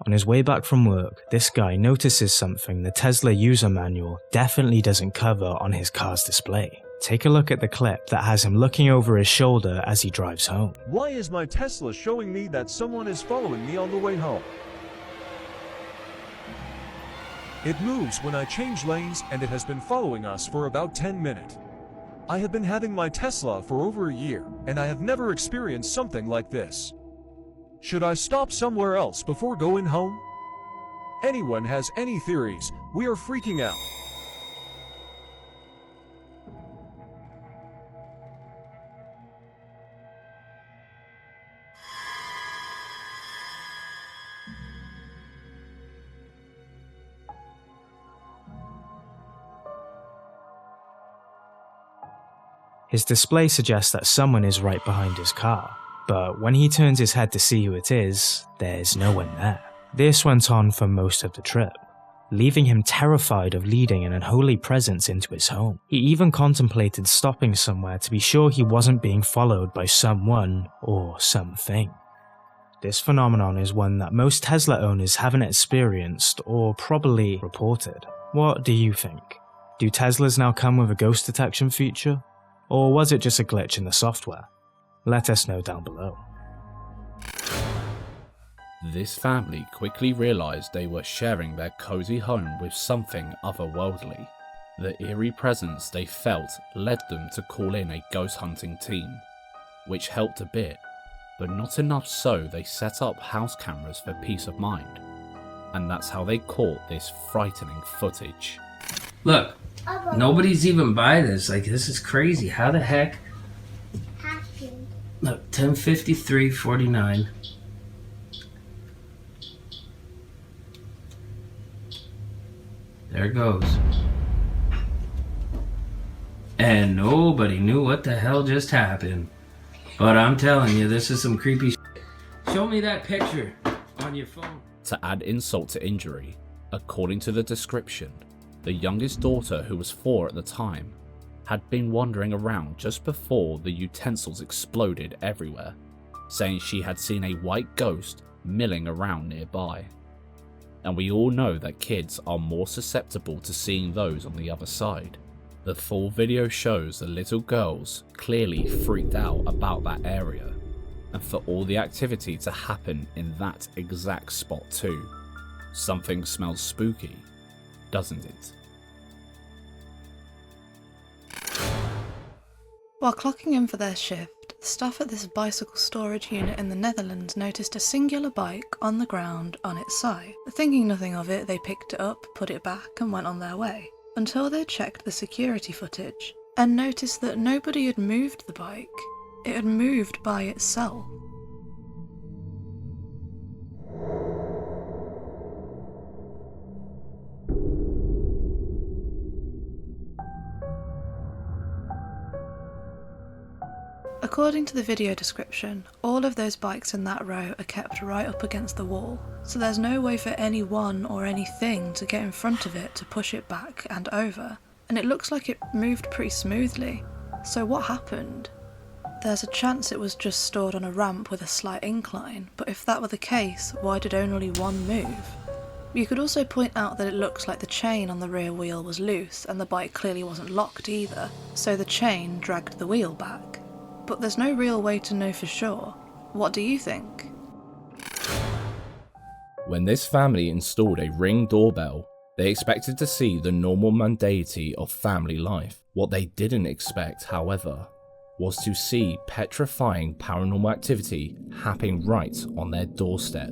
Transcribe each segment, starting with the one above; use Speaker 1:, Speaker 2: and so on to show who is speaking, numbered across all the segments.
Speaker 1: On his way back from work, this guy notices something the Tesla user manual definitely doesn't cover on his car's display. Take a look at the clip that has him looking over his shoulder as he drives home.
Speaker 2: Why is my Tesla showing me that someone is following me on the way home? It moves when I change lanes and it has been following us for about 10 minutes. I have been having my Tesla for over a year and I have never experienced something like this. Should I stop somewhere else before going home? Anyone has any theories? We are freaking out.
Speaker 1: His display suggests that someone is right behind his car, but when he turns his head to see who it is, there's no one there. This went on for most of the trip, leaving him terrified of leading an unholy presence into his home. He even contemplated stopping somewhere to be sure he wasn't being followed by someone or something. This phenomenon is one that most Tesla owners haven't experienced or probably reported. What do you think? Do Teslas now come with a ghost detection feature? Or was it just a glitch in the software? Let us know down below.
Speaker 3: This family quickly realised they were sharing their cosy home with something otherworldly. The eerie presence they felt led them to call in a ghost hunting team, which helped a bit, but not enough, so they set up house cameras for peace of mind. And that's how they caught this frightening footage.
Speaker 4: Look, nobody's even by this. Like, this is crazy. How the heck? Look, 10:53:49. There it goes. And nobody knew what the hell just happened. But I'm telling you, this is some creepy shit. Show me that picture on your phone.
Speaker 3: To add insult to injury, according to the description, the youngest daughter, who was 4 at the time, had been wandering around just before the utensils exploded everywhere, saying she had seen a white ghost milling around nearby. And we all know that kids are more susceptible to seeing those on the other side. The full video shows the little girls clearly freaked out about that area, and for all the activity to happen in that exact spot too. Something smells spooky, doesn't it?
Speaker 5: While clocking in for their shift, the staff at this bicycle storage unit in the Netherlands noticed a singular bike on the ground on its side. Thinking nothing of it, they picked it up, put it back and went on their way, until they checked the security footage and noticed that nobody had moved the bike. It had moved by itself. According to the video description, all of those bikes in that row are kept right up against the wall, so there's no way for anyone or anything to get in front of it to push it back and over, and it looks like it moved pretty smoothly. So what happened? There's a chance it was just stored on a ramp with a slight incline, but if that were the case, why did only one move? You could also point out that it looks like the chain on the rear wheel was loose and the bike clearly wasn't locked either, so the chain dragged the wheel back. But there's no real way to know for sure. What do you think?
Speaker 3: When this family installed a Ring doorbell, they expected to see the normal mundanity of family life. What they didn't expect, however, was to see petrifying paranormal activity happening right on their doorstep.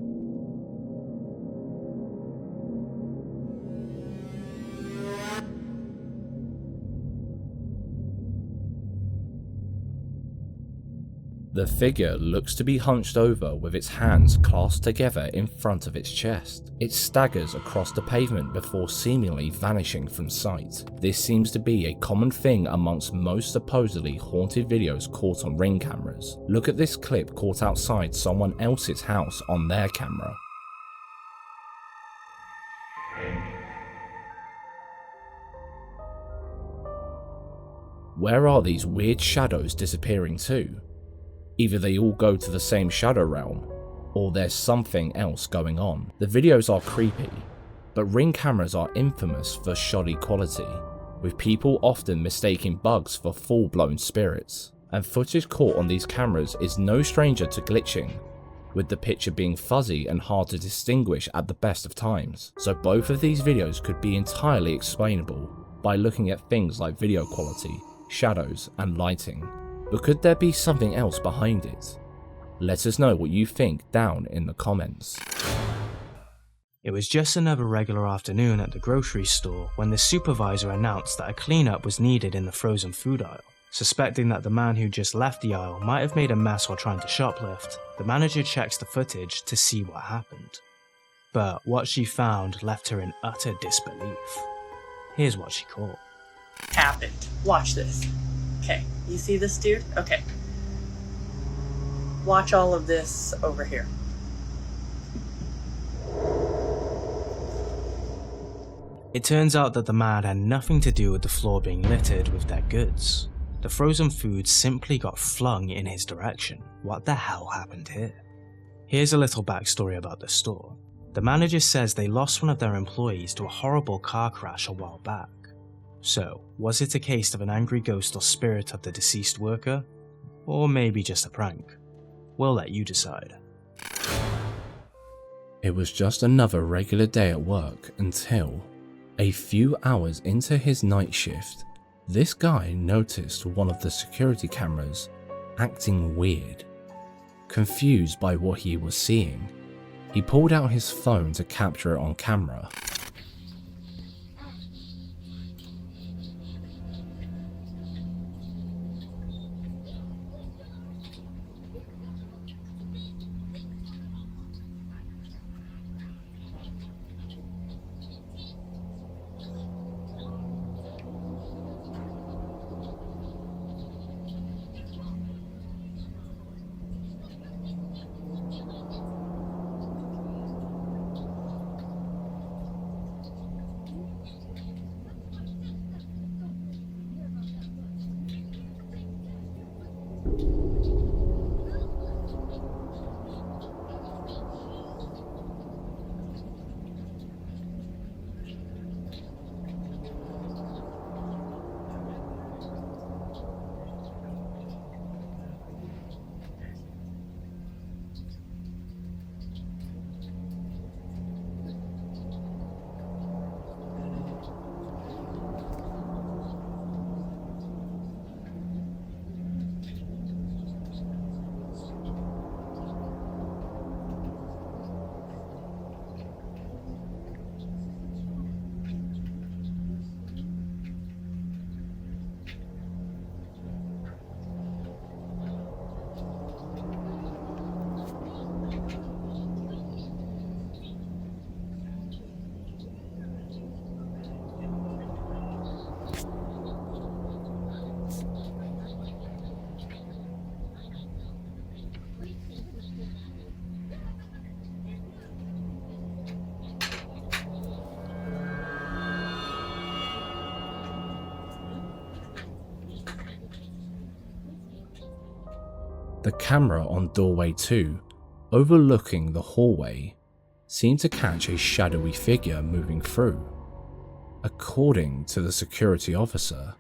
Speaker 3: The figure looks to be hunched over with its hands clasped together in front of its chest. It staggers across the pavement before seemingly vanishing from sight. This seems to be a common thing amongst most supposedly haunted videos caught on Ring cameras. Look at this clip caught outside someone else's house on their camera. Where are these weird shadows disappearing to? Either they all go to the same shadow realm, or there's something else going on. The videos are creepy, but Ring cameras are infamous for shoddy quality, with people often mistaking bugs for full-blown spirits. And footage caught on these cameras is no stranger to glitching, with the picture being fuzzy and hard to distinguish at the best of times. So both of these videos could be entirely explainable by looking at things like video quality, shadows, and lighting. But could there be something else behind it? Let us know what you think down in the comments.
Speaker 1: It was just another regular afternoon at the grocery store when the supervisor announced that a cleanup was needed in the frozen food aisle. Suspecting that the man who just left the aisle might have made a mess while trying to shoplift, the manager checks the footage to see what happened. But what she found left her in utter disbelief. Here's what she caught.
Speaker 6: Happened. Watch this. Okay, you see this dude? Okay. Watch all of this over here.
Speaker 1: It turns out that the man had nothing to do with the floor being littered with their goods. The frozen food simply got flung in his direction. What the hell happened here? Here's a little backstory about the store. The manager says they lost one of their employees to a horrible car crash a while back. So, was it a case of an angry ghost or spirit of the deceased worker? Or maybe just a prank? We'll let you decide.
Speaker 3: It was just another regular day at work until, a few hours into his night shift, this guy noticed one of the security cameras acting weird. Confused by what he was seeing, he pulled out his phone to capture it on camera. The camera on doorway 2, overlooking the hallway, seemed to catch a shadowy figure moving through. According to the security officer,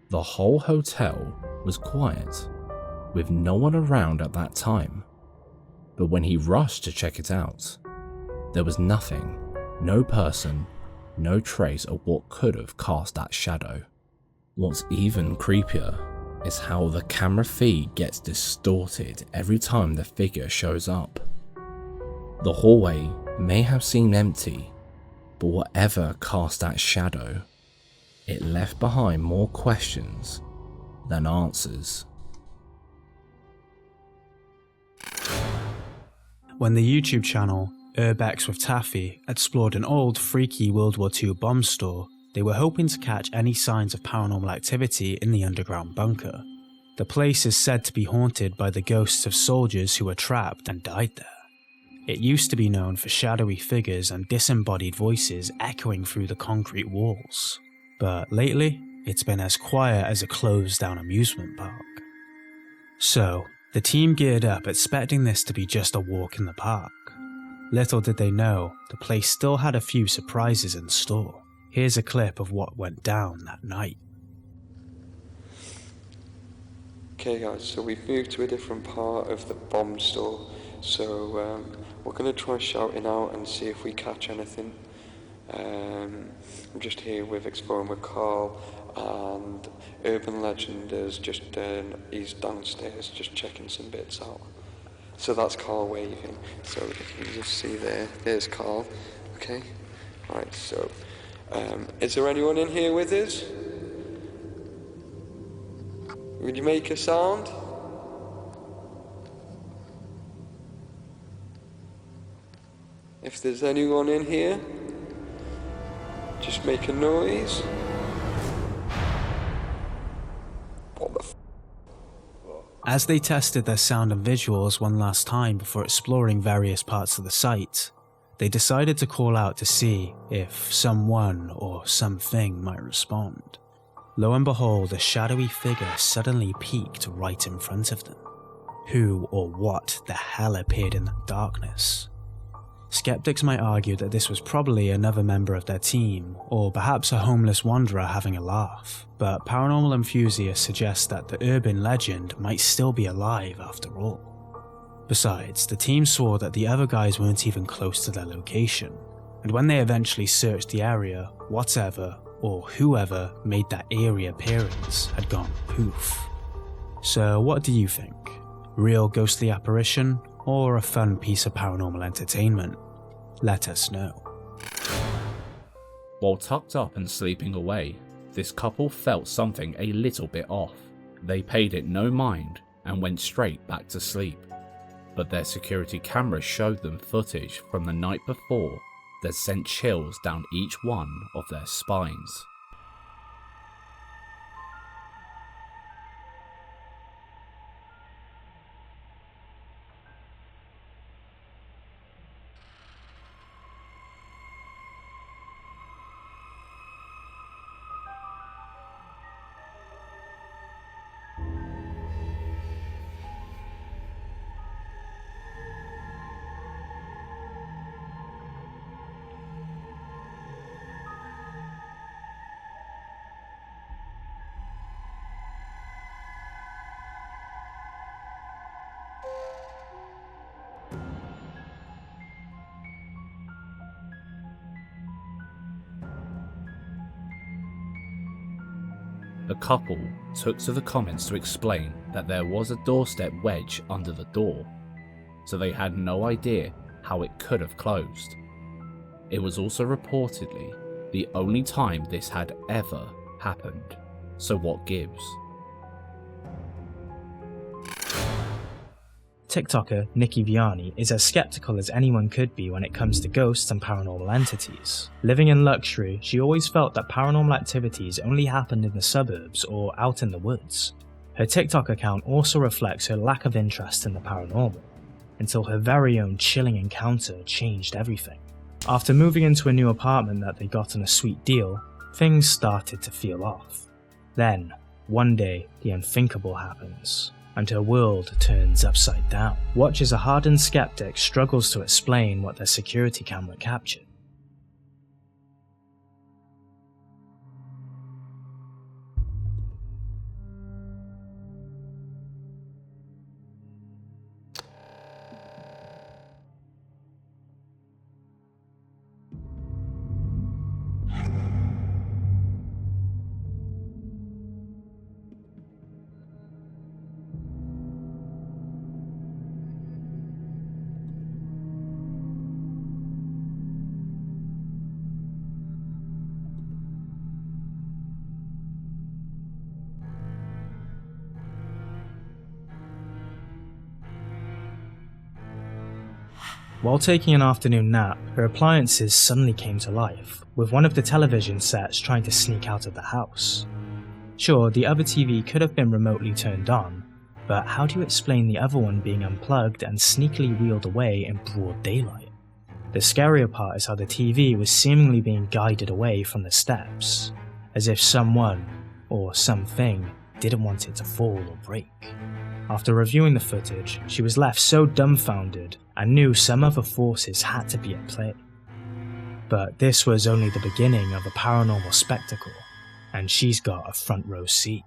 Speaker 3: the whole hotel was quiet, with no one around at that time. But when he rushed to check it out, there was nothing, no person, no trace of what could have cast that shadow. What's even creepier is how the camera feed gets distorted every time the figure shows up. The hallway may have seemed empty, but whatever cast that shadow, it left behind more questions than answers.
Speaker 7: When the YouTube channel Urbex with Taffy explored an old freaky World War II bomb store, they were hoping to catch any signs of paranormal activity in the underground bunker. The place is said to be haunted by the ghosts of soldiers who were trapped and died there. It used to be known for shadowy figures and disembodied voices echoing through the concrete walls, but lately it's been as quiet as a closed down amusement park. So, The team geared up expecting this to be just a walk in the park. Little did they know, the place still had a few surprises in store. Here's a clip of what went down that night.
Speaker 8: Okay guys, so we've moved to a different part of the bomb store, so we're going to try shouting out and see if we catch anything. I'm just here with Exploring with Carl, and Urban Legend is just, he's downstairs just checking some bits out. So that's Carl waving, so you can just see there's Carl, okay? Alright, so, is there anyone in here with us? Would you make a sound? If there's anyone in here, just make a noise. What the f***?
Speaker 7: As they tested their sound and visuals one last time before exploring various parts of the site, they decided to call out to see if someone or something might respond. Lo and behold, a shadowy figure suddenly peeked right in front of them. Who or what the hell appeared in that darkness? Skeptics might argue that this was probably another member of their team, or perhaps a homeless wanderer having a laugh, but paranormal enthusiasts suggest that the urban legend might still be alive after all. Besides, the team saw that the other guys weren't even close to their location, and when they eventually searched the area, whatever or whoever made that eerie appearance had gone poof. So what do you think? Real ghostly apparition, or a fun piece of paranormal entertainment? Let us know.
Speaker 3: While tucked up and sleeping away, this couple felt something a little bit off. They paid it no mind and went straight back to sleep. But their security cameras showed them footage from the night before that sent chills down each one of their spines. The couple took to the comments to explain that there was a doorstep wedge under the door, so they had no idea how it could have closed. It was also reportedly the only time this had ever happened, so what gives?
Speaker 1: TikToker Nikki Vianney is as skeptical as anyone could be when it comes to ghosts and paranormal entities. Living in luxury, she always felt that paranormal activities only happened in the suburbs or out in the woods. Her TikTok account also reflects her lack of interest in the paranormal, until her very own chilling encounter changed everything. After moving into a new apartment that they got on a sweet deal, things started to feel off. Then, one day, the unthinkable happens, and her world turns upside down. Watch as a hardened skeptic struggles to explain what their security camera captured. While taking an afternoon nap, her appliances suddenly came to life, with one of the television sets trying to sneak out of the house. Sure, the other TV could have been remotely turned on, but how do you explain the other one being unplugged and sneakily wheeled away in broad daylight? The scarier part is how the TV was seemingly being guided away from the steps, as if someone, or something, didn't want it to fall or break. After reviewing the footage, she was left so dumbfounded and knew some other forces had to be at play. But this was only the beginning of a paranormal spectacle, and she's got a front row seat.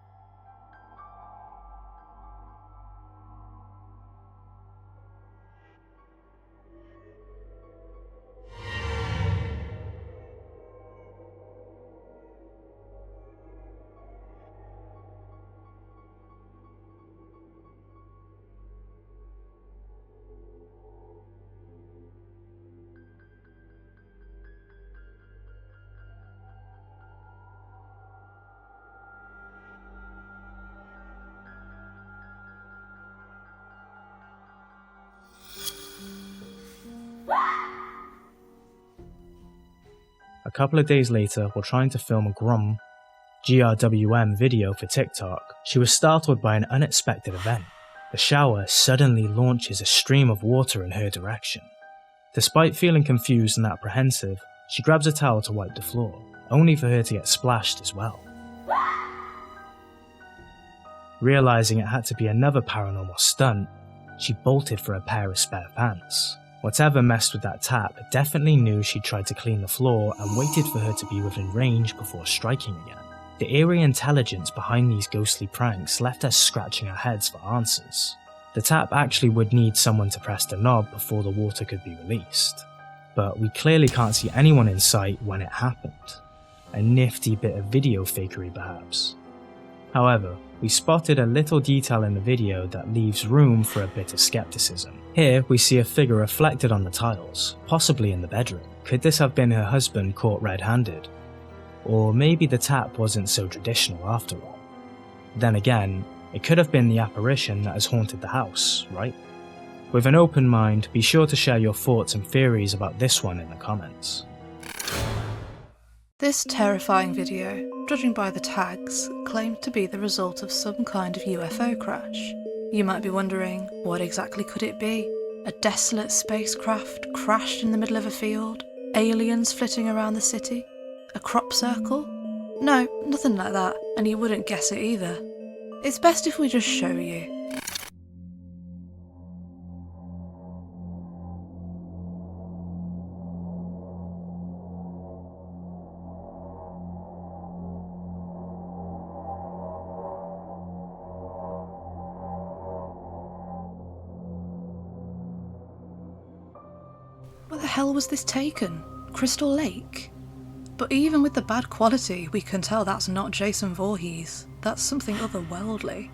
Speaker 1: A couple of days later, while trying to film a GRWM video for TikTok, she was startled by an unexpected event. The shower suddenly launches a stream of water in her direction. Despite feeling confused and apprehensive, she grabs a towel to wipe the floor, only for her to get splashed as well. Realizing it had to be another paranormal stunt, she bolted for a pair of spare pants. Whatever messed with that tap definitely knew she'd tried to clean the floor and waited for her to be within range before striking again. The eerie intelligence behind these ghostly pranks left us scratching our heads for answers. The tap actually would need someone to press the knob before the water could be released, but we clearly can't see anyone in sight when it happened. A nifty bit of video fakery perhaps. However, we spotted a little detail in the video that leaves room for a bit of skepticism. Here we see a figure reflected on the tiles, possibly in the bedroom. Could this have been her husband caught red-handed? Or maybe the tap wasn't so traditional after all. Then again, it could have been the apparition that has haunted the house, right? With an open mind, be sure to share your thoughts and theories about this one in the comments.
Speaker 5: This terrifying video, judging by the tags, claimed to be the result of some kind of UFO crash. You might be wondering, what exactly could it be? A desolate spacecraft crashed in the middle of a field? Aliens flitting around the city? A crop circle? No, nothing like that, and you wouldn't guess it either. It's best if we just show you. Where the hell was this taken? Crystal Lake? But even with the bad quality, we can tell that's not Jason Voorhees. That's something otherworldly.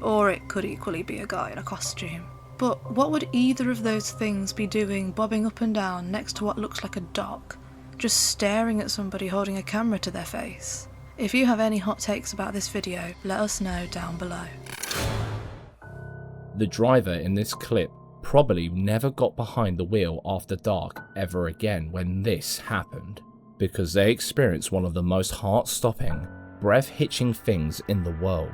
Speaker 5: Or it could equally be a guy in a costume. But what would either of those things be doing bobbing up and down next to what looks like a dock, just staring at somebody holding a camera to their face? If you have any hot takes about this video, let us know down below.
Speaker 3: The driver in this clip probably never got behind the wheel after dark ever again when this happened, because they experienced one of the most heart-stopping, breath-hitching things in the world.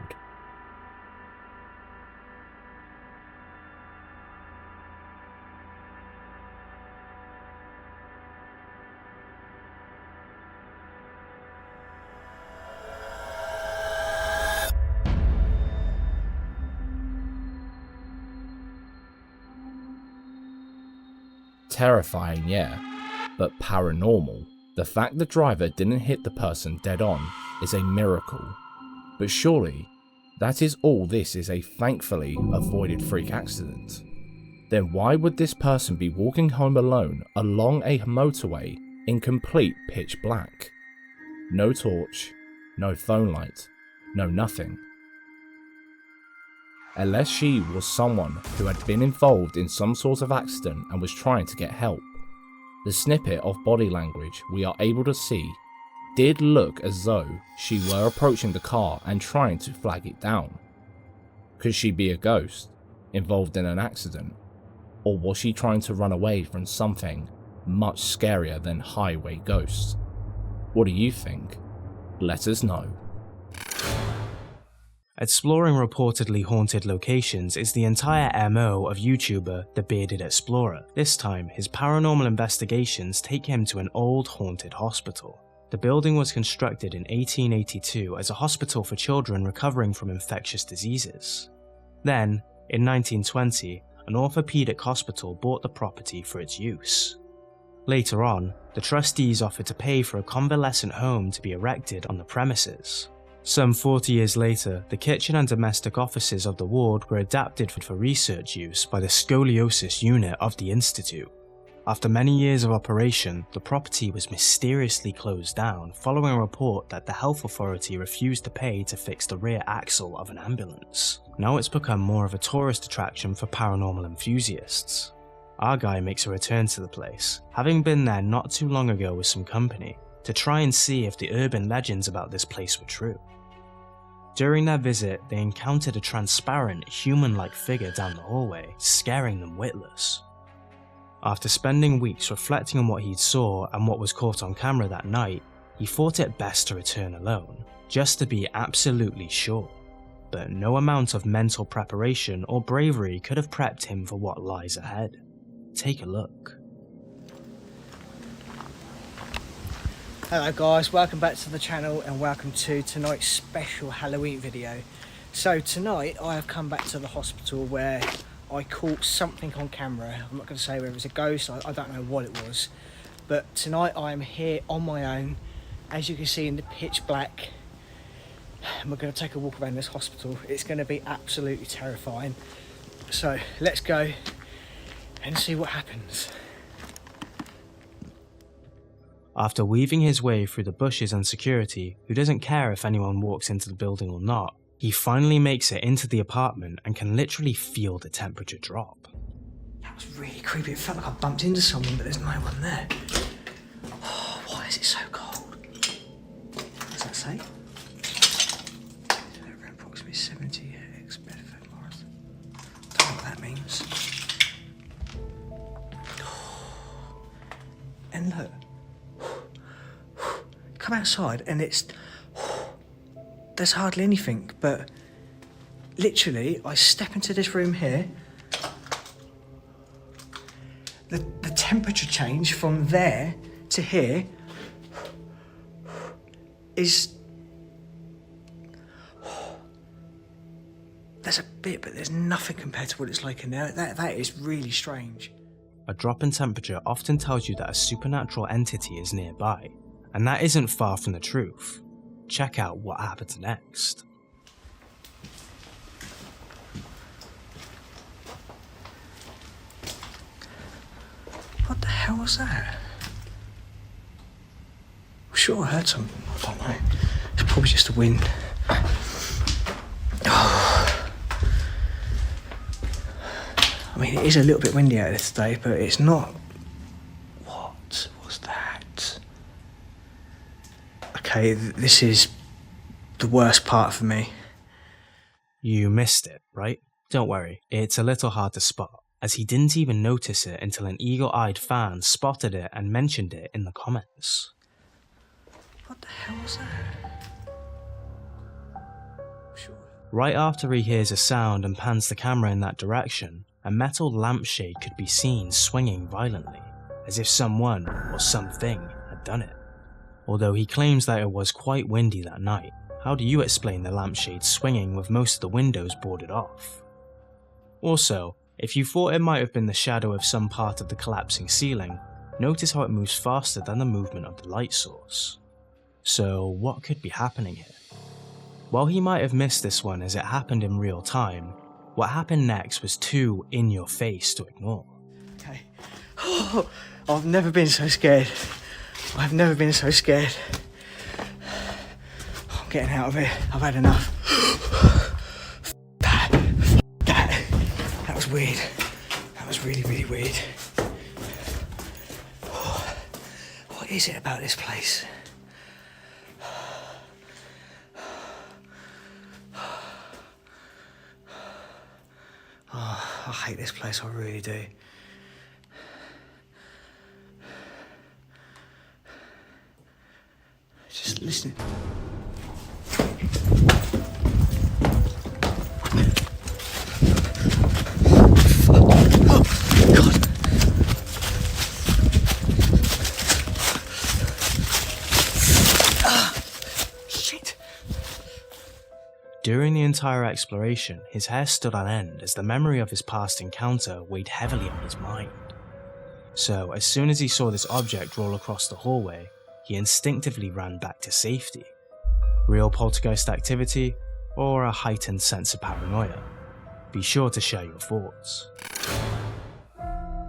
Speaker 3: Terrifying, yeah, but paranormal. The fact the driver didn't hit the person dead on is a miracle. But surely, that is all this is a thankfully avoided freak accident. Then why would this person be walking home alone along a motorway in complete pitch black? No torch, no phone light, no nothing. Unless she was someone who had been involved in some sort of accident and was trying to get help. The snippet of body language we are able to see did look as though she were approaching the car and trying to flag it down. Could she be a ghost, involved in an accident? Or was she trying to run away from something much scarier than highway ghosts? What do you think? Let us know.
Speaker 1: Exploring reportedly haunted locations is the entire MO of YouTuber The Bearded Explorer. This time, his paranormal investigations take him to an old haunted hospital. The building was constructed in 1882 as a hospital for children recovering from infectious diseases. Then, in 1920, an orthopedic hospital bought the property for its use. Later on, the trustees offered to pay for a convalescent home to be erected on the premises. Some 40 years later, the kitchen and domestic offices of the ward were adapted for research use by the scoliosis unit of the institute. After many years of operation, the property was mysteriously closed down following a report that the health authority refused to pay to fix the rear axle of an ambulance. Now it's become more of a tourist attraction for paranormal enthusiasts. Our guy makes a return to the place, having been there not too long ago with some company, to try and see if the urban legends about this place were true. During their visit, they encountered a transparent, human-like figure down the hallway, scaring them witless. After spending weeks reflecting on what he'd saw and what was caught on camera that night, he thought it best to return alone, just to be absolutely sure. But no amount of mental preparation or bravery could have prepped him for what lies ahead. Take a look.
Speaker 9: Hello guys, welcome back to the channel and welcome to tonight's special Halloween video. So tonight I have come back to the hospital where I caught something on camera. I'm not going to say whether it was a ghost, I don't know what it was. But tonight I am here on my own, as you can see in the pitch black. And we're going to take a walk around this hospital. It's going to be absolutely terrifying. So let's go and see what happens.
Speaker 1: After weaving his way through the bushes and security, who doesn't care if anyone walks into the building or not, he finally makes it into the apartment and can literally feel the temperature drop.
Speaker 9: That was really creepy. It felt like I bumped into someone, but there's no one there. Oh, why is it so cold? What does that say? Approximately 70 eggs, Bedford Morris. Don't know what that means. And look. Come outside and there's hardly anything, but literally I step into this room here, the temperature change from there to here is, there's a bit, but there's nothing compared to what it's like in there. That is really strange.
Speaker 1: A drop in temperature often tells you that a supernatural entity is nearby. And that isn't far from the truth. Check out what happens next.
Speaker 9: What the hell was that? I'm sure I heard something. I don't know. It's probably just the wind. Oh. I mean, it is a little bit windy out there today, but it's not. What was that? Okay, this is the worst part for me.
Speaker 1: You missed it, right? Don't worry, it's a little hard to spot, as he didn't even notice it until an eagle-eyed fan spotted it and mentioned it in the comments.
Speaker 9: What the hell was that? Sure.
Speaker 1: Right after he hears a sound and pans the camera in that direction, a metal lampshade could be seen swinging violently, as if someone or something had done it. Although he claims that it was quite windy that night, how do you explain the lampshade swinging with most of the windows boarded off? Also, if you thought it might have been the shadow of some part of the collapsing ceiling, notice how it moves faster than the movement of the light source. So what could be happening here? While he might have missed this one as it happened in real time, what happened next was too in your face to ignore.
Speaker 9: Okay. Oh, I've never been so scared. I've never been so scared. I'm getting out of here. I've had enough. That was weird. That was really, really weird. What is it about this place? Oh, I hate this place, I really do. Just listen. Oh, God.
Speaker 1: During the entire exploration, his hair stood on end as the memory of his past encounter weighed heavily on his mind. So as soon as he saw this object roll across the hallway, he instinctively ran back to safety. Real poltergeist activity, or a heightened sense of paranoia? Be sure to share your thoughts.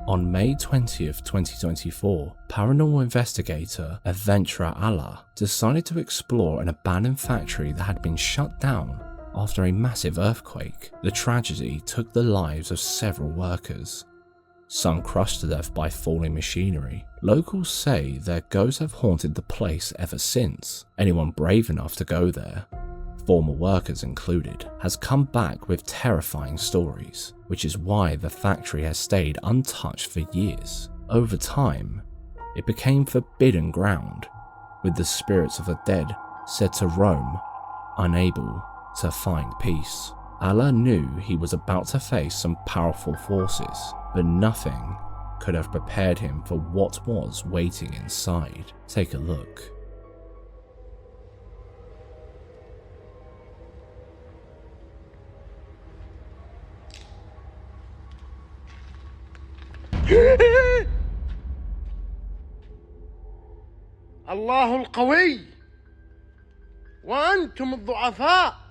Speaker 3: On May 20th, 2024, paranormal investigator Adventurer Allah decided to explore an abandoned factory that had been shut down after a massive earthquake. The tragedy took the lives of several workers, some crushed to death by falling machinery. Locals say their ghosts have haunted the place ever since. Anyone brave enough to go there, former workers included, has come back with terrifying stories, which is why the factory has stayed untouched for years. Over time, it became forbidden ground, with the spirits of the dead said to roam, unable to find peace. Allah knew he was about to face some powerful forces, but nothing could have prepared him for what was waiting inside. Take a look.
Speaker 10: الله القوي وأنتم الضعفاء.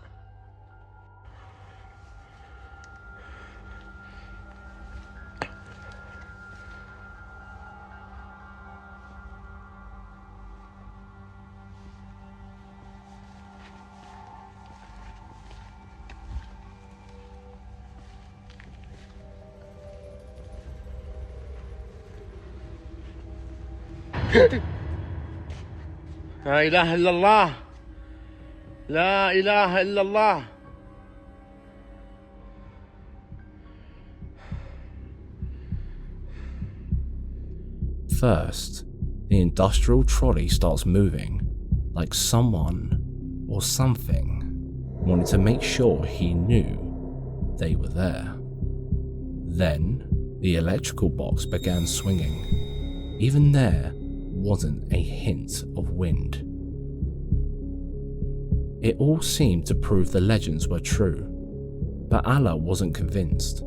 Speaker 10: لا إله إلا الله لا إله إلا الله.
Speaker 3: First, the industrial trolley starts moving, like someone or something wanted to make sure he knew they were there. Then, the electrical box began swinging. Even there wasn't a hint of wind. It all seemed to prove the legends were true, but Allah wasn't convinced.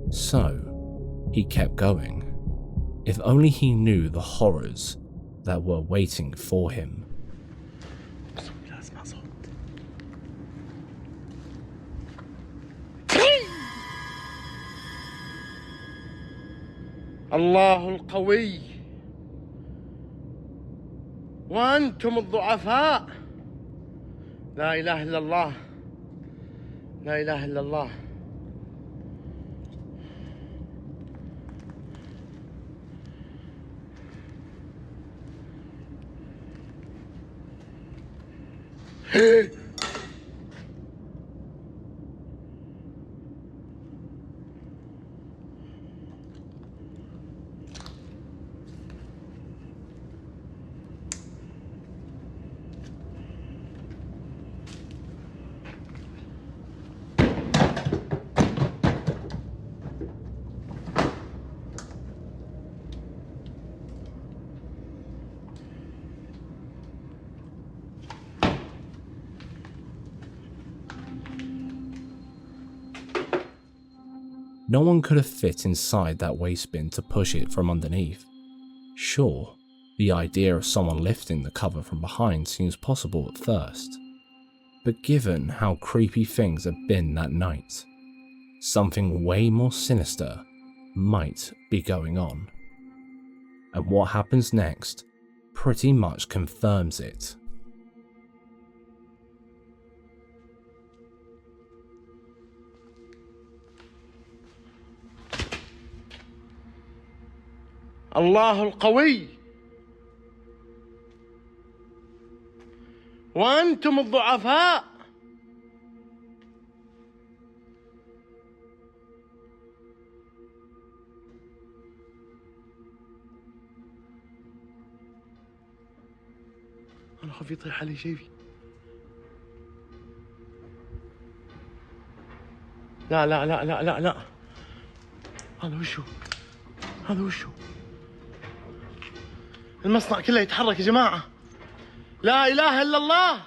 Speaker 3: So, he kept going. If only he knew the horrors that were waiting for him.
Speaker 10: الله القوي وأنتم الضعفاء. لا إله إلا الله لا إله إلا الله.
Speaker 3: No one could have fit inside that waste bin to push it from underneath. Sure, the idea of someone lifting the cover from behind seems possible at first, but given how creepy things have been that night, something way more sinister might be going on. And what happens next pretty much confirms it.
Speaker 10: الله القوي وأنتم الضعفاء. أنا خاف يطيح علي شيء. لا لا لا لا لا لا. هذا وشو؟ هذا وشو؟ المصنع كله يتحرك يا جماعة. لا إله إلا الله.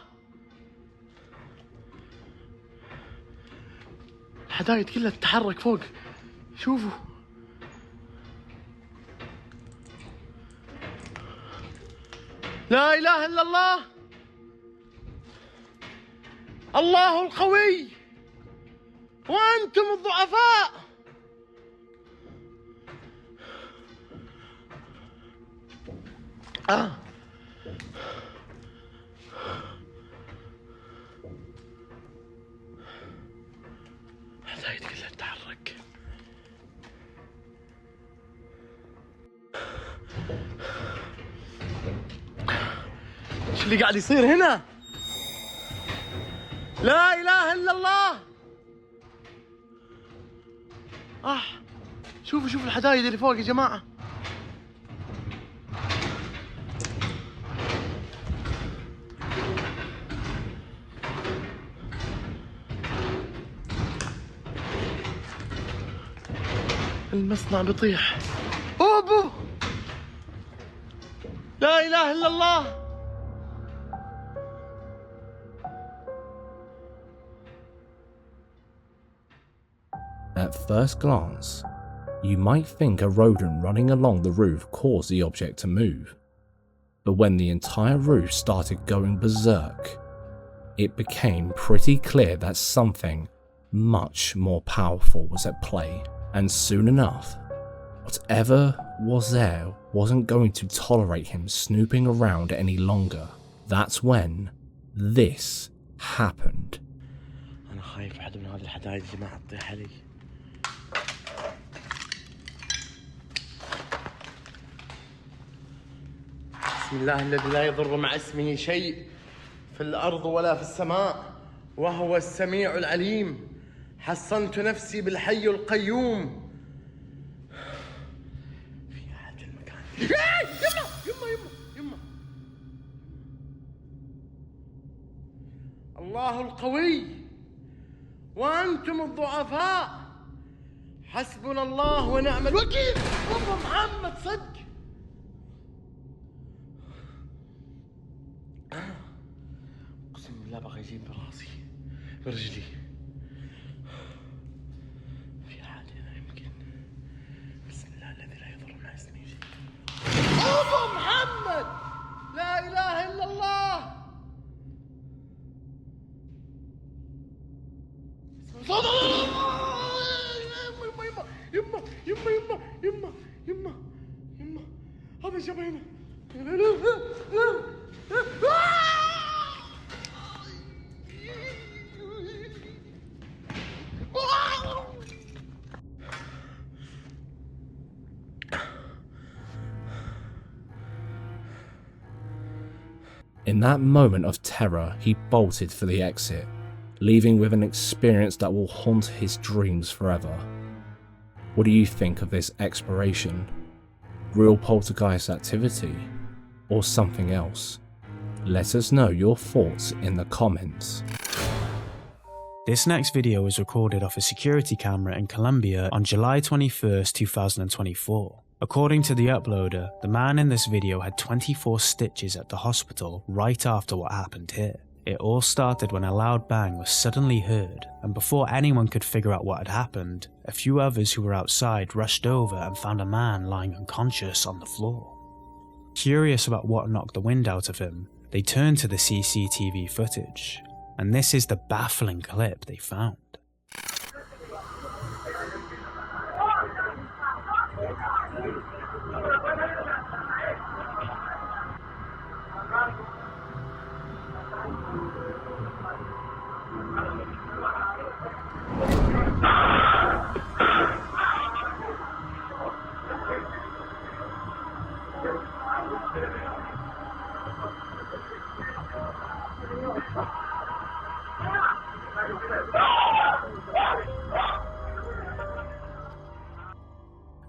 Speaker 10: الحدايد كلها تتحرك فوق. شوفوا. لا إله إلا الله. الله القوي وأنتم الضعفاء. الحدايد كلها تتحرك. شو اللي قاعد يصير هنا؟ لا إله إلا الله. شوفوا الحدايد اللي فوق يا جماعة. المصنع بيطيح. أوبو. لا إله إلا الله.
Speaker 3: At first glance, you might think a rodent running along the roof caused the object to move. But when the entire roof started going berserk, it became pretty clear that something much more powerful was at play. And soon enough, whatever was there wasn't going to tolerate him snooping around any longer. That's when this happened.
Speaker 10: أنا خايف واحد من هذه الحدايد يا جماعة تطيح علي. بسم الله الذي لا يضر مع اسمه شيء في الأرض ولا في السماء وهو السميع العليم. حصنت نفسي بالحي القيوم. في أحد في المكان. يما الله القوي وأنتم الضعفاء. حسبنا الله ونعم الوكيل. أبو محمد صدق. أقسم بالله بغى يجيب براسي برجلي. في أحد هنا يمكن. بسم الله الذي لا يضر مع اسمه شيء. أبو محمد لا إله إلا الله. يما هذا شبهنا.
Speaker 3: In that moment of terror, he bolted for the exit, leaving with an experience that will haunt his dreams forever. What do you think of this exploration? Real poltergeist activity? Or something else? Let us know your thoughts in the comments.
Speaker 7: This next video was recorded off a security camera in Colombia on July 21st, 2024. According to the uploader, the man in this video had 24 stitches at the hospital right after what happened here. It all started when a loud bang was suddenly heard, and before anyone could figure out what had happened, a few others who were outside rushed over and found a man lying unconscious on the floor. Curious about what knocked the wind out of him, they turned to the CCTV footage, and this is the baffling clip they found.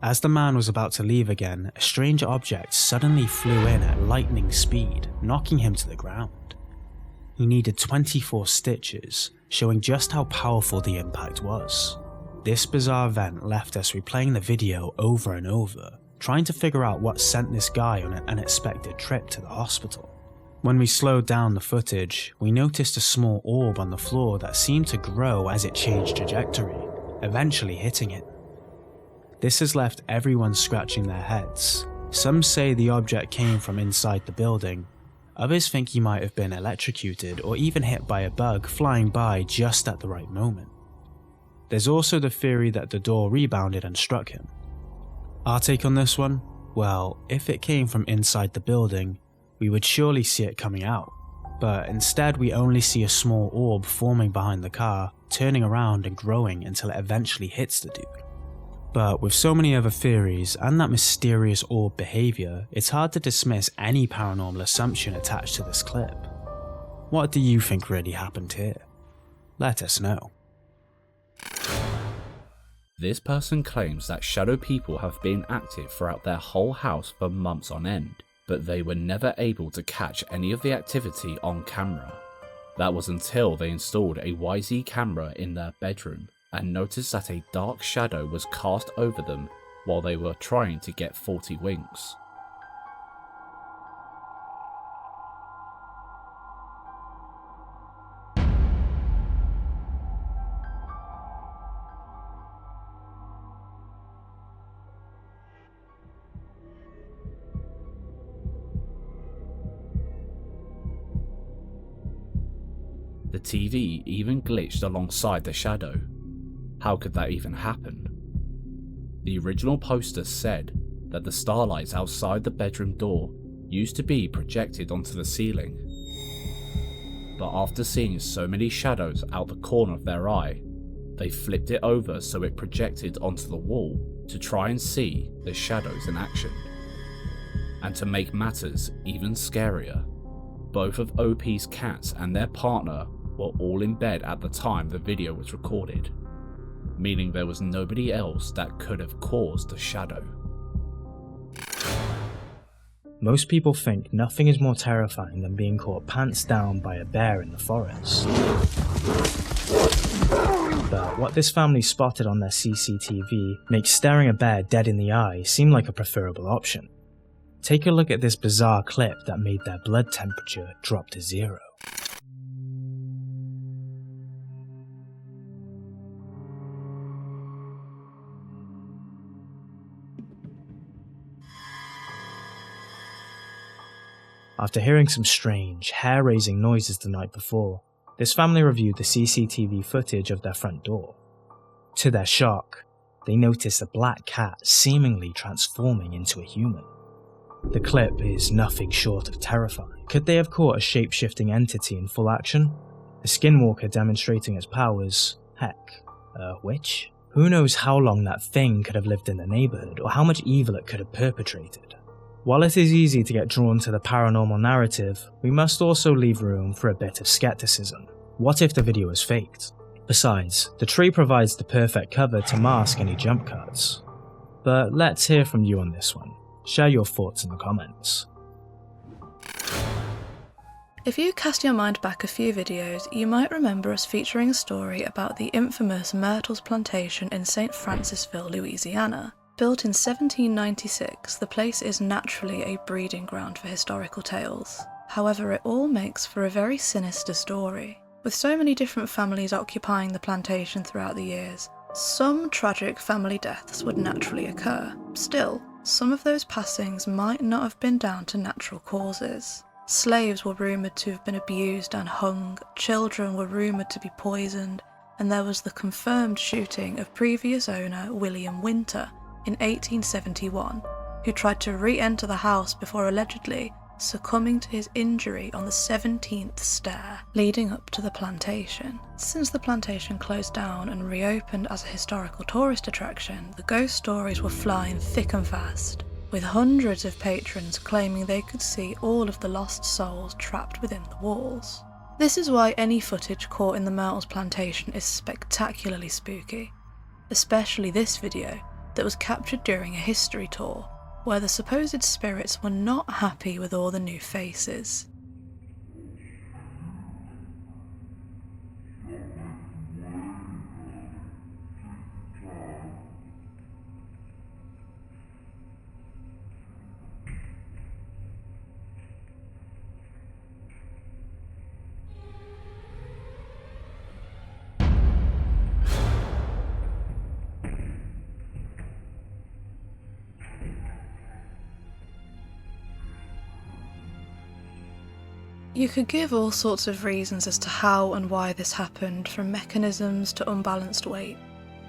Speaker 7: As the man was about to leave again, a strange object suddenly flew in at lightning speed, knocking him to the ground. He needed 24 stitches, showing just how powerful the impact was. This bizarre event left us replaying the video over and over, trying to figure out what sent this guy on an unexpected trip to the hospital. When we slowed down the footage, we noticed a small orb on the floor that seemed to grow as it changed trajectory, eventually hitting it. This has left everyone scratching their heads. Some say the object came from inside the building. Others think he might have been electrocuted or even hit by a bug flying by just at the right moment. There's also the theory that the door rebounded and struck him. Our take on this one? Well, if it came from inside the building, we would surely see it coming out. But instead we only see a small orb forming behind the car, turning around and growing until it eventually hits the dude. But with so many other theories and that mysterious orb behaviour, it's hard to dismiss any paranormal assumption attached to this clip. What do you think really happened here? Let us know.
Speaker 3: This person claims that shadow people have been active throughout their whole house for months on end, but they were never able to catch any of the activity on camera. That was until they installed a YZ camera in their bedroom and noticed that a dark shadow was cast over them while they were trying to get 40 winks. The TV even glitched alongside the shadow. How could that even happen? The original poster said that the starlights outside the bedroom door used to be projected onto the ceiling. But after seeing so many shadows out the corner of their eye, they flipped it over so it projected onto the wall to try and see the shadows in action. And to make matters even scarier, both of OP's cats and their partner were all in bed at the time the video was recorded, meaning there was nobody else that could have caused the shadow.
Speaker 1: Most people think nothing is more terrifying than being caught pants down by a bear in the forest. But what this family spotted on their CCTV makes staring a bear dead in the eye seem like a preferable option. Take a look at this bizarre clip that made their blood temperature drop to 0. After hearing some strange, hair-raising noises the night before, this family reviewed the CCTV footage of their front door. To their shock, they noticed a black cat seemingly transforming into a human. The clip is nothing short of terrifying. Could they have caught a shape-shifting entity in full action? A skinwalker demonstrating its powers? Heck, a witch? Who knows how long that thing could have lived in the neighbourhood or how much evil it could have perpetrated? While it is easy to get drawn to the paranormal narrative, we must also leave room for a bit of skepticism. What if the video is faked? Besides, the tree provides the perfect cover to mask any jump cuts. But let's hear from you on this one. Share your thoughts in the comments.
Speaker 5: If you cast your mind back a few videos, you might remember us featuring a story about the infamous Myrtles Plantation in St. Francisville, Louisiana. Built in 1796, the place is naturally a breeding ground for historical tales. However, it all makes for a very sinister story. With so many different families occupying the plantation throughout the years, some tragic family deaths would naturally occur. Still, some of those passings might not have been down to natural causes. Slaves were rumoured to have been abused and hung, children were rumoured to be poisoned, and there was the confirmed shooting of previous owner William Winter in 1871, who tried to re-enter the house before allegedly succumbing to his injury on the 17th stair leading up to the plantation. Since the plantation closed down and reopened as a historical tourist attraction, the ghost stories were flying thick and fast, with hundreds of patrons claiming they could see all of the lost souls trapped within the walls. This is why any footage caught in the Myrtles Plantation is spectacularly spooky, especially this video that was captured during a history tour, where the supposed spirits were not happy with all the new faces. You could give all sorts of reasons as to how and why this happened, from mechanisms to unbalanced weight.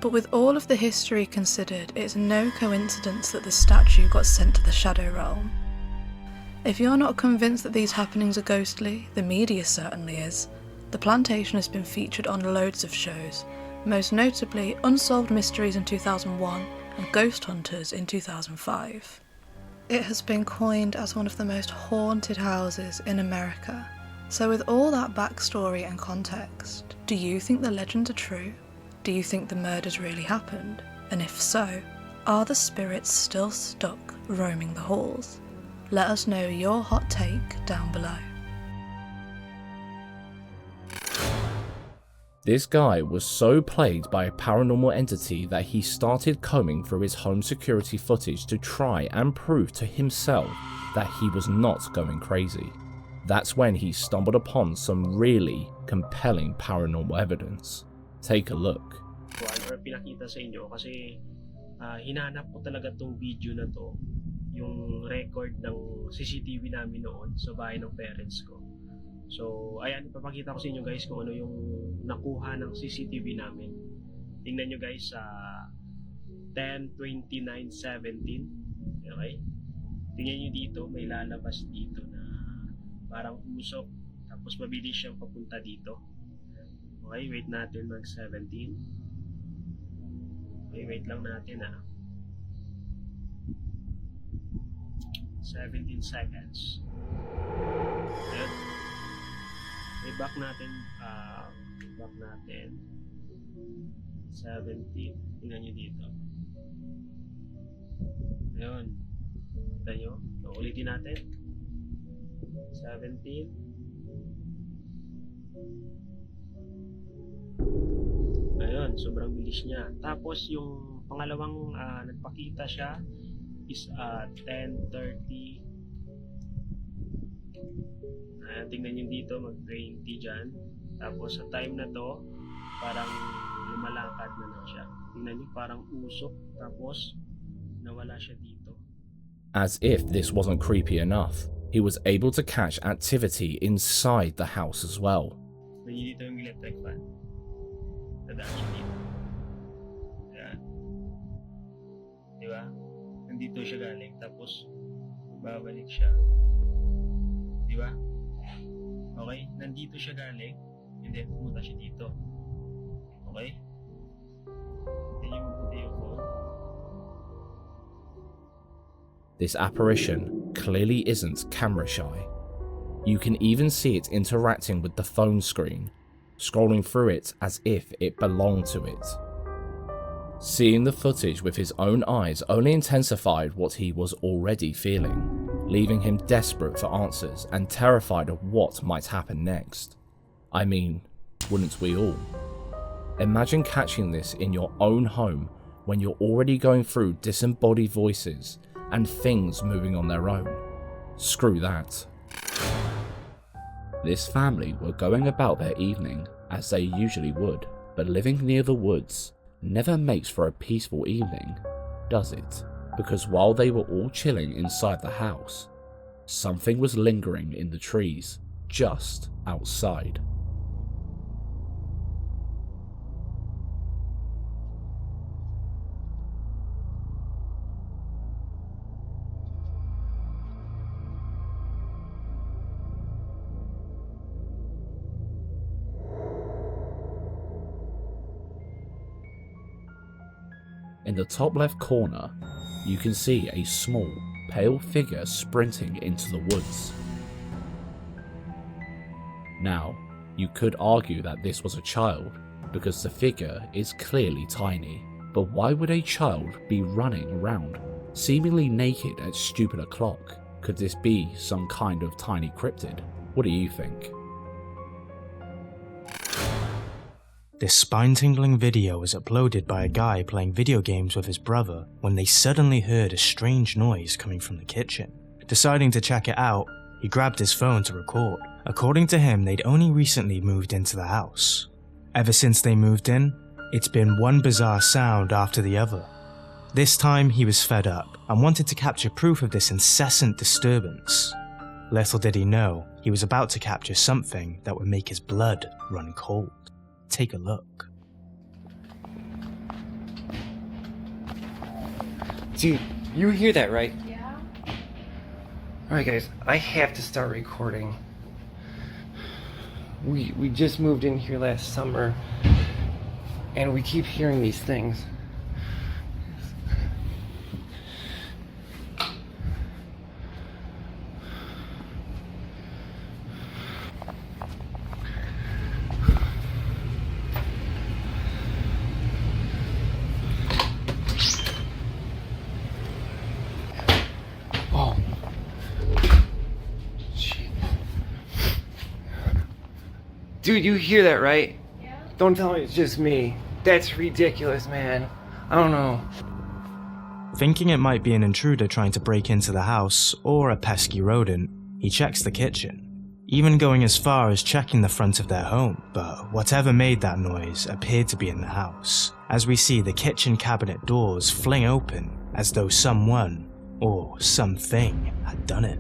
Speaker 5: But with all of the history considered, it's no coincidence that the statue got sent to the Shadow Realm. If you're not convinced that these happenings are ghostly, the media certainly is. The plantation has been featured on loads of shows, most notably Unsolved Mysteries in 2001 and Ghost Hunters in 2005. It has been coined as one of the most haunted houses in America. So with all that backstory and context, do you think the legends are true? Do you think the murders really happened? And if so, are the spirits still stuck roaming the halls? Let us know your hot take down below.
Speaker 3: This guy was so plagued by a paranormal entity that he started combing through his home security footage to try and prove to himself that he was not going crazy. That's when he stumbled upon some really compelling paranormal evidence. Take a look.
Speaker 11: Pinakita sa inyo kasi hinanap ko talaga tong video na to, yung record ng CCTV namin noon sa bahay ng parents ko. So, ayan, ipapakita ko sa inyo guys kung ano yung nakuha ng CCTV namin. Tingnan nyo guys sa 10/29/17. Okay? Tingnan nyo dito, may lalabas dito na parang usok. Tapos mabilis siyang papunta dito. Okay, wait natin mag-17. Okay, wait lang natin 17 seconds. Ayan. Back natin 17. Tingnan nyo dito. Ayun. Kita nyo? Ulitin natin. 17. Ayun, sobrang bilis niya. Tapos yung pangalawang nagpakita siya is 10:30. Tingnan nyo dito, mag-20 dyan. Tapos sa time na to, parang lumalakad na lang siya. Tingnan nyo, parang usok. Tapos nawala siya dito.
Speaker 3: As if this wasn't creepy enough, he was able to catch activity inside the house as well.
Speaker 11: Tingnan dito yung electric fan. Nadaan siya dito. Ayan. Diba? Nandito siya galing. Tapos babalik siya. Diba? Okay, nandito siya galing, and then pumunta siya dito. Okay? Then yung mabuti yung phone.
Speaker 3: This apparition clearly isn't camera shy. You can even see it interacting with the phone screen, scrolling through it as if it belonged to it. Seeing the footage with his own eyes only intensified what he was already feeling, leaving him desperate for answers and terrified of what might happen next. I mean, wouldn't we all? Imagine catching this in your own home when you're already going through disembodied voices and things moving on their own. Screw that. This family were going about their evening as they usually would, but living near the woods never makes for a peaceful evening, does it? Because while they were all chilling inside the house, something was lingering in the trees just outside. In the top left corner, you can see a small, pale figure sprinting into the woods. Now, you could argue that this was a child, because the figure is clearly tiny, but why would a child be running around, seemingly naked at stupid o'clock? Could this be some kind of tiny cryptid? What do you think?
Speaker 1: This spine-tingling video was uploaded by a guy playing video games with his brother when they suddenly heard a strange noise coming from the kitchen. Deciding to check it out, he grabbed his phone to record. According to him, they'd only recently moved into the house. Ever since they moved in, it's been one bizarre sound after the other. This time he was fed up and wanted to capture proof of this incessant disturbance. Little did he know, he was about to capture something that would make his blood run cold. Take a look.
Speaker 12: Dude, you hear that, right? Yeah. Alright guys, I have to start recording. We just moved in here last summer, and we keep hearing these things. Dude, you hear that, right? Yeah. Don't tell me it's just me. That's ridiculous, man. I don't know.
Speaker 1: Thinking it might be an intruder trying to break into the house, or a pesky rodent, he checks the kitchen, even going as far as checking the front of their home. But whatever made that noise appeared to be in the house, as we see the kitchen cabinet doors fling open as though someone, or something, had done it.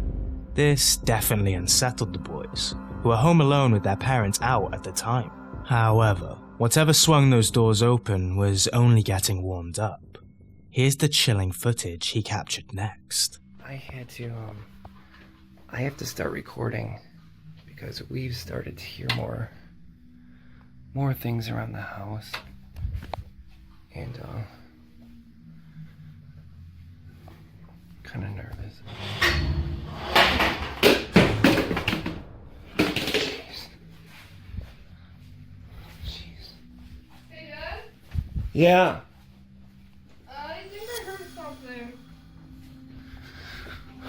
Speaker 1: This definitely unsettled the boys, who were home alone with their parents out at the time. However, whatever swung those doors open was only getting warmed up. Here's the chilling footage he captured next.
Speaker 12: I have to start recording because we've started to hear more things around the house. And kind of nervous. Yeah.
Speaker 13: I think I heard something.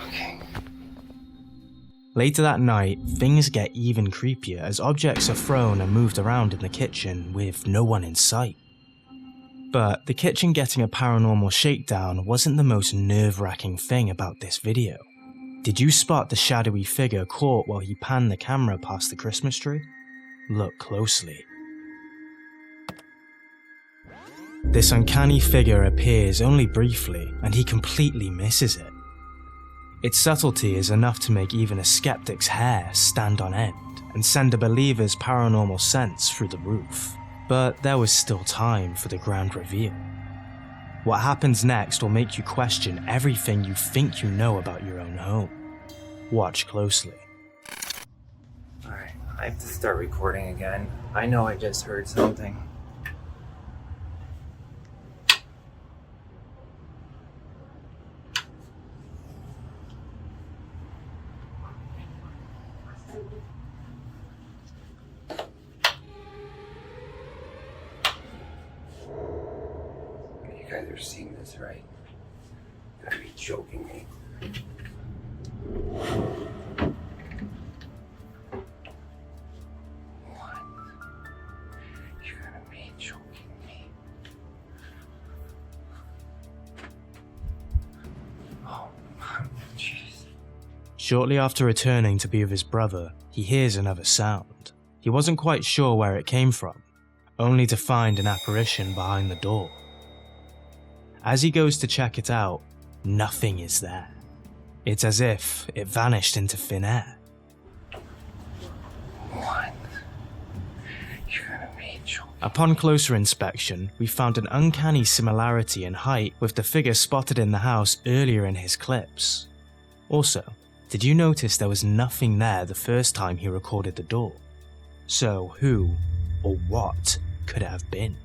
Speaker 12: Okay.
Speaker 1: Later that night, things get even creepier as objects are thrown and moved around in the kitchen with no one in sight. But the kitchen getting a paranormal shakedown wasn't the most nerve-wracking thing about this video. Did you spot the shadowy figure caught while he panned the camera past the Christmas tree? Look closely. This uncanny figure appears only briefly, and he completely misses it. Its subtlety is enough to make even a skeptic's hair stand on end and send a believer's paranormal sense through the roof. But there was still time for the grand reveal. What happens next will make you question everything you think you know about your own home. Watch closely.
Speaker 12: Alright, I have to start recording again. I know I just heard something. You guys are seeing this, right? You gotta be joking me. What? You gotta be joking me. Oh, jeez.
Speaker 1: Shortly after returning to be with his brother, he hears another sound. He wasn't quite sure where it came from, only to find an apparition behind the door. As he goes to check it out, nothing is there. It's as if it vanished into thin air.
Speaker 12: What? You're gonna be joking.
Speaker 1: Upon closer inspection, we found an uncanny similarity in height with the figure spotted in the house earlier in his clips. Also, did you notice there was nothing there the first time he recorded the door? So who, or what, could it have been?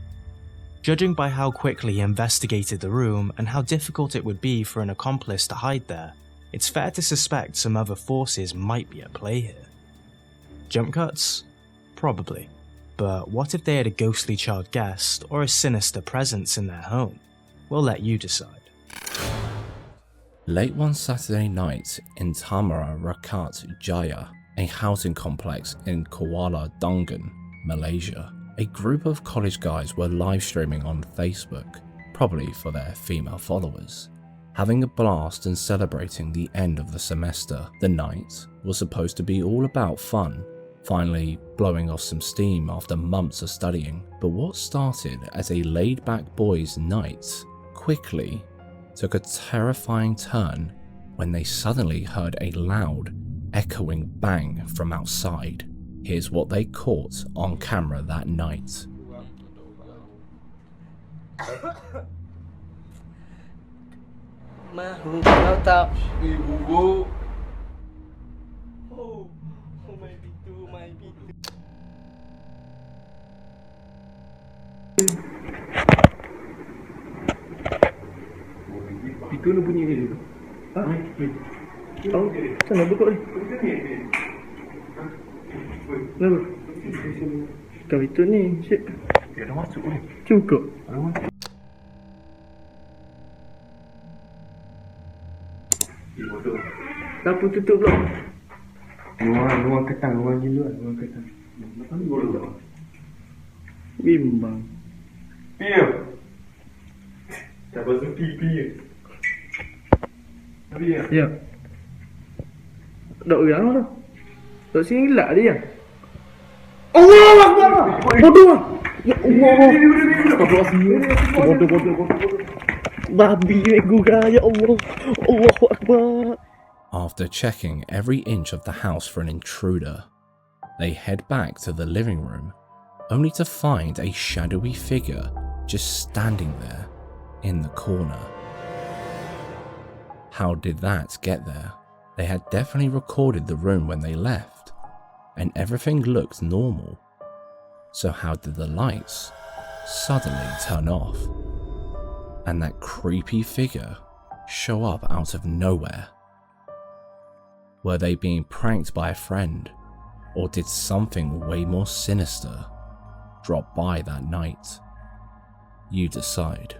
Speaker 1: Judging by how quickly he investigated the room and how difficult it would be for an accomplice to hide there, it's fair to suspect some other forces might be at play here. Jump cuts? Probably. But what if they had a ghostly child guest or a sinister presence in their home? We'll let you decide.
Speaker 3: Late one Saturday night in Tamara Rakat Jaya, a housing complex in Kuala Dungan, Malaysia, a group of college guys were live streaming on Facebook, probably for their female followers. Having a blast and celebrating the end of the semester, the night was supposed to be all about fun, finally blowing off some steam after months of studying. But what started as a laid-back boys' night quickly took a terrifying turn when they suddenly heard a loud, echoing bang from outside. Here's what they caught on camera that night.
Speaker 9: Mahu kau tak ibu. Oh, my bitu, my bitu.
Speaker 14: Itu lu bunyi ni. Ha? Oh, sana buka ni. Kenapa? Kau itu ni, cik. Dia dah masuk ni. Cukup. Siapa tutup pula? Luar ketang, luar ketang. Bimbang. Pia. Siapa tu Pia? Pia. Ya. Dok orang tu. Dok sini gelak dia. Allah Akbar. Bodoh. Ya Allah. Bodoh. Babi gua ya Allah. Allahu Akbar.
Speaker 3: After checking every inch of the house for an intruder, they head back to the living room, only to find a shadowy figure just standing there in the corner. How did that get there? They had definitely recorded the room when they left, and everything looked normal. So how did the lights suddenly turn off, and that creepy figure show up out of nowhere? Were they being pranked by a friend, or did something way more sinister drop by that night? You decide.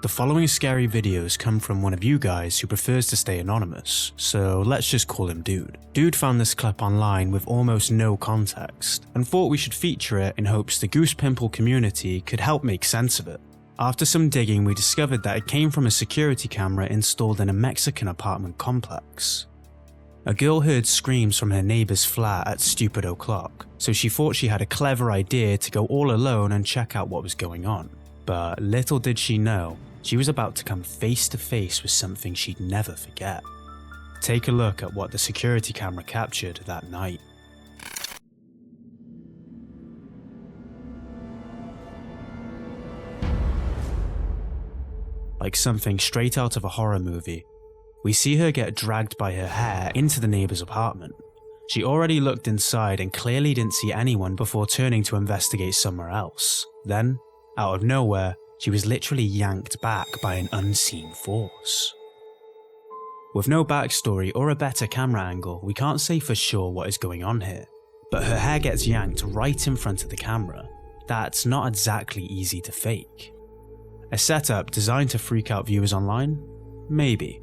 Speaker 7: The following scary videos come from one of you guys who prefers to stay anonymous, so let's just call him Dude. Dude found this clip online with almost no context, and thought we should feature it in hopes the Goose Pimple community could help make sense of it. After some digging, we discovered that it came from a security camera installed in a Mexican apartment complex. A girl heard screams from her neighbour's flat at stupid o'clock, so she thought she had a clever idea to go all alone and check out what was going on. But little did she know, she was about to come face to face with something she'd never forget. Take a look at what the security camera captured that night. Like something straight out of a horror movie, we see her get dragged by her hair into the neighbour's apartment. She already looked inside and clearly didn't see anyone before turning to investigate somewhere else. Then, out of nowhere, she was literally yanked back by an unseen force. With no backstory or a better camera angle, we can't say for sure what is going on here, but her hair gets yanked right in front of the camera. That's not exactly easy to fake. A setup designed to freak out viewers online? Maybe.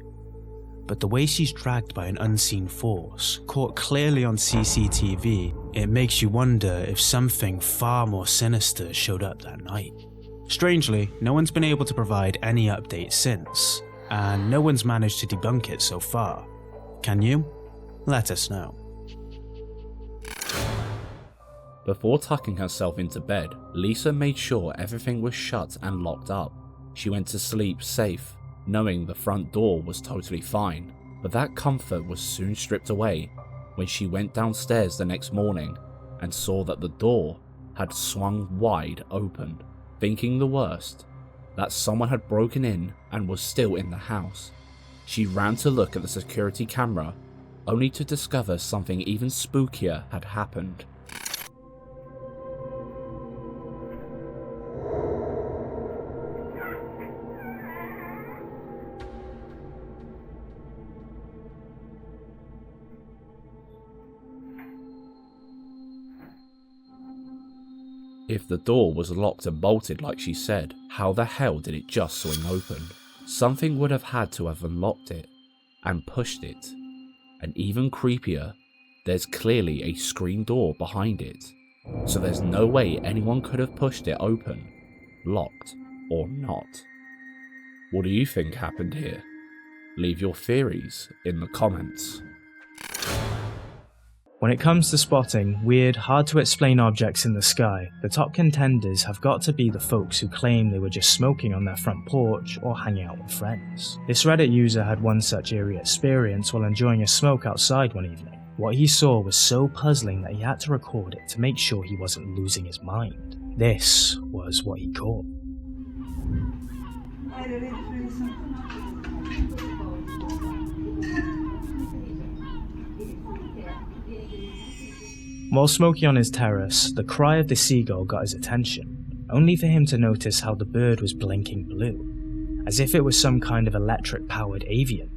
Speaker 7: But the way she's dragged by an unseen force, caught clearly on CCTV, it makes you wonder if something far more sinister showed up that night. Strangely, no one's been able to provide any updates since, and no one's managed to debunk it so far. Can you? Let us know.
Speaker 3: Before tucking herself into bed, Lisa made sure everything was shut and locked up. She went to sleep safe, knowing the front door was totally fine, but that comfort was soon stripped away when she went downstairs the next morning and saw that the door had swung wide open. Thinking the worst, that someone had broken in and was still in the house, she ran to look at the security camera, only to discover something even spookier had happened. If the door was locked and bolted like she said, how the hell did it just swing open? Something would have had to have unlocked it and pushed it. And even creepier, there's clearly a screen door behind it. So there's no way anyone could have pushed it open, locked or not. What do you think happened here? Leave your theories in the comments.
Speaker 1: When it comes to spotting weird, hard to explain objects in the sky, the top contenders have got to be the folks who claim they were just smoking on their front porch or hanging out with friends. This Reddit user had one such eerie experience while enjoying a smoke outside one evening. What he saw was so puzzling that he had to record it to make sure he wasn't losing his mind. This was what he caught. While smoking on his terrace, the cry of the seagull got his attention, only for him to notice how the bird was blinking blue, as if it was some kind of electric-powered avian.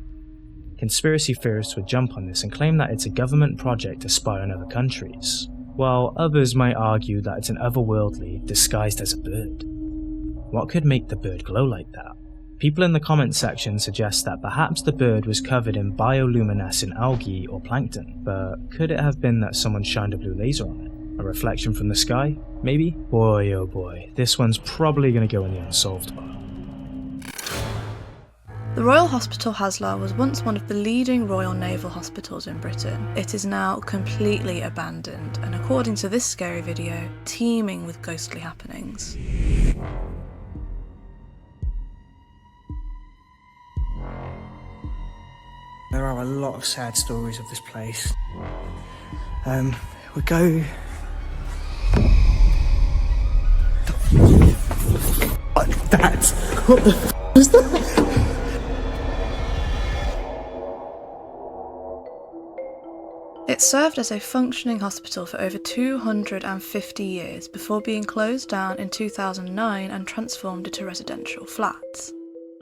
Speaker 1: Conspiracy theorists would jump on this and claim that it's a government project to spy on other countries, while others might argue that it's an otherworldly disguised as a bird. What could make the bird glow like that? People in the comments section suggest that perhaps the bird was covered in bioluminescent algae or plankton, but could it have been that someone shined a blue laser on it? A reflection from the sky? Maybe? Boy oh boy, this one's probably going to go in the unsolved pile.
Speaker 5: The Royal Hospital Haslar was once one of the leading Royal Naval Hospitals in Britain. It is now completely abandoned, and according to this scary video, teeming with ghostly happenings.
Speaker 9: There are a lot of sad stories of this place. We go... Like that? What the f*** is that?
Speaker 5: It served as a functioning hospital for over 250 years before being closed down in 2009 and transformed into residential flats.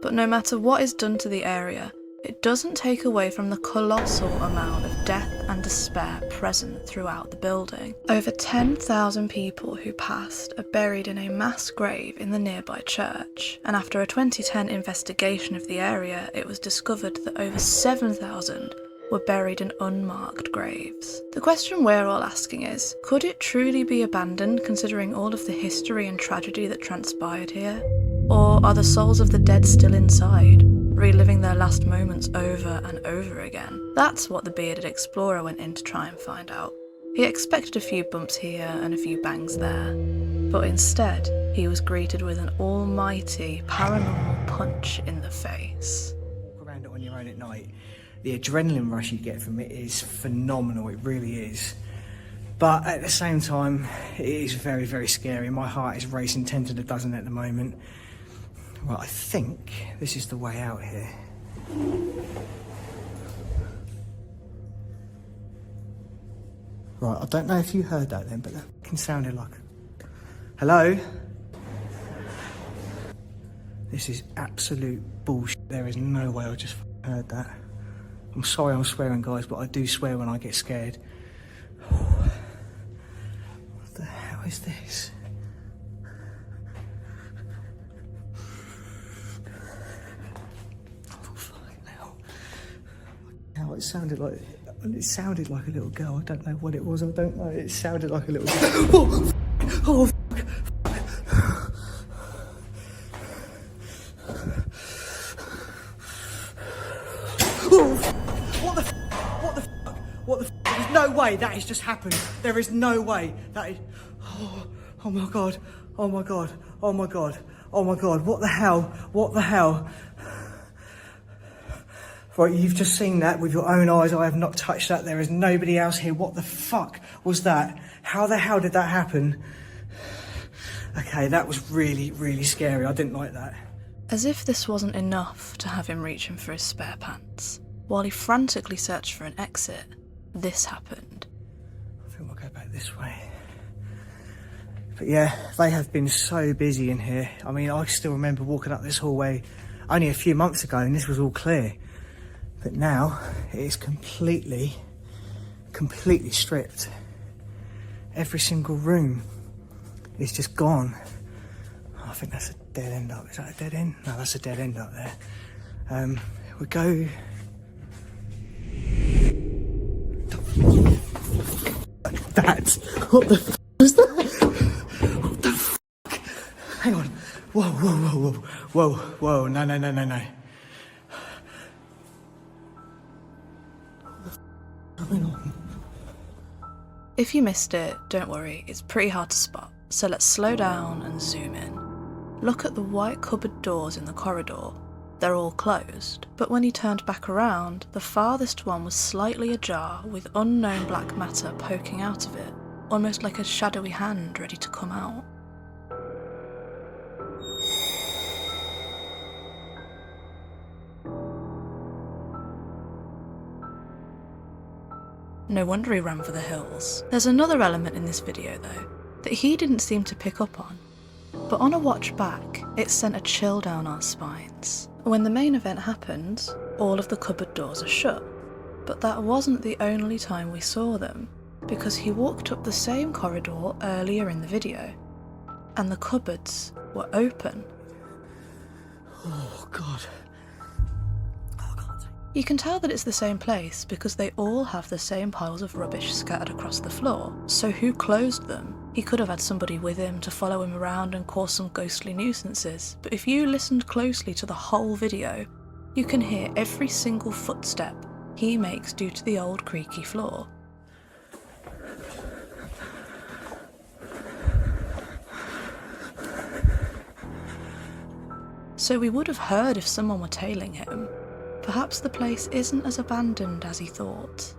Speaker 5: But no matter what is done to the area, it doesn't take away from the colossal amount of death and despair present throughout the building. Over 10,000 people who passed are buried in a mass grave in the nearby church, and after a 2010 investigation of the area, it was discovered that over 7,000 were buried in unmarked graves. The question we're all asking is, could it truly be abandoned considering all of the history and tragedy that transpired here? Or are the souls of the dead still inside, reliving their last moments over and over again? That's what the bearded explorer went in to try and find out. He expected a few bumps here and a few bangs there, but instead he was greeted with an almighty paranormal punch in the face.
Speaker 9: Walk around it on your own at night. The adrenaline rush you get from it is phenomenal, it really is. But at the same time, it is very, very scary. My heart is racing 10 to the dozen at the moment. Right, I think this is the way out here. Right, I don't know if you heard that then, but that fucking sounded like... Hello? This is absolute bullshit. There is no way I just heard that. I'm sorry I'm swearing, guys, but I do swear when I get scared. What the hell is this? Oh, fucking hell. Now it sounded like a little girl. I don't know what it was. I don't know. It sounded like a little girl. Oh, fuck. What the f***? There's no way that has just happened. There is no way that is... Oh my god. Oh my god. Oh my god. Oh my god. What the hell? What the hell? Right, you've just seen that with your own eyes. I have not touched that. There is nobody else here. What the fuck was that? How the hell did that happen? Okay, that was really, really scary. I didn't like that.
Speaker 5: As if this wasn't enough to have him reaching for his spare pants, while he frantically searched for an exit, this happened.
Speaker 9: I think we'll go back this way. But yeah, they have been so busy in here. I mean, I still remember walking up this hallway only a few months ago and this was all clear. But now, it is completely stripped. Every single room is just gone. Oh, I think that's a dead end up. Is that a dead end? No, that's a dead end up there. We go... That? What the f*** is that? What the f***? Hang on. Whoa. No. What the f*** going on?
Speaker 5: If you missed it, don't worry, it's pretty hard to spot, so let's slow down and zoom in. Look at the white cupboard doors in the corridor. They're all closed, but when he turned back around, the farthest one was slightly ajar with unknown black matter poking out of it, almost like a shadowy hand ready to come out. No wonder he ran for the hills. There's another element in this video though, that he didn't seem to pick up on. But on a watch back, it sent a chill down our spines. When the main event happened, all of the cupboard doors are shut. But that wasn't the only time we saw them, because he walked up the same corridor earlier in the video, and the cupboards were open.
Speaker 9: Oh God.
Speaker 5: You can tell that it's the same place because they all have the same piles of rubbish scattered across the floor, so who closed them? He could have had somebody with him to follow him around and cause some ghostly nuisances, but if you listened closely to the whole video, you can hear every single footstep he makes due to the old creaky floor. So we would have heard if someone were tailing him. Perhaps the place isn't as abandoned as he thought.